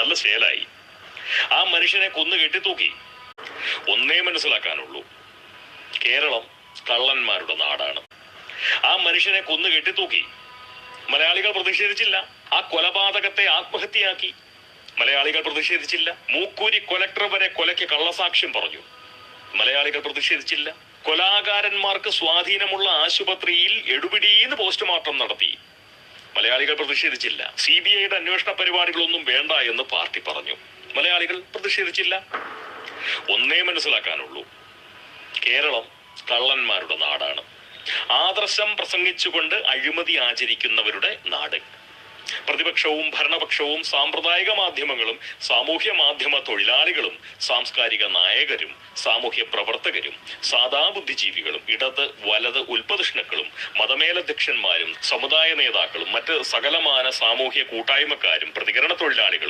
നല്ല ശേലായി. ആ മനുഷ്യനെ കൊന്നു കെട്ടിത്തൂക്കി. ഒന്നേ മനസ്സിലാക്കാനുള്ളൂ, കേരളം കള്ളന്മാരുടെ നാടാണ്. ആ മനുഷ്യനെ കൊന്നു കെട്ടിത്തൂക്കി. മലയാളികൾ പ്രതിഷേധിച്ചില്ല. ആ കൊലപാതകത്തെ ആത്മഹത്യയാക്കി. മലയാളികൾ പ്രതിഷേധിച്ചില്ല. മൂക്കൂരി കൊലക്ടർ വരെ കൊലയ്ക്ക് കള്ളസാക്ഷ്യം പറഞ്ഞു. മലയാളികൾ പ്രതിഷേധിച്ചില്ല. കൊലാകാരന്മാർക്ക് സ്വാധീനമുള്ള ആശുപത്രിയിൽ എടുപിടിന്ന് പോസ്റ്റ്മോർട്ടം നടത്തി. മലയാളികൾ പ്രതിഷേധിച്ചില്ല. CBIയുടെ അന്വേഷണ പരിപാടികളൊന്നും വേണ്ട എന്ന് പാർട്ടി പറഞ്ഞു. മലയാളികൾ പ്രതിഷേധിച്ചില്ല. ഒന്നേ മനസ്സിലാക്കാനുള്ളൂ, കേരളം കള്ളന്മാരുടെ നാടാണ്. ആദർശം പ്രസംഗിച്ചുകൊണ്ട് അഴിമതി ആചരിക്കുന്നവരുടെ നാട്. പ്രതിപക്ഷവും ഭരണപക്ഷവും സാമ്പ്രദായിക മാധ്യമങ്ങളും സാമൂഹ്യ മാധ്യമ തൊഴിലാളികളും സാംസ്കാരിക നായകരും സാമൂഹ്യ പ്രവർത്തകരും സാധാ ബുദ്ധിജീവികളും ഇടത് വലത് ഉൽപ്പതിഷ്ണുക്കളും മതമേലധ്യക്ഷന്മാരും സമുദായ നേതാക്കളും മറ്റ് സകലമാന സാമൂഹ്യ കൂട്ടായ്മക്കാരും പ്രതികരണ തൊഴിലാളികളും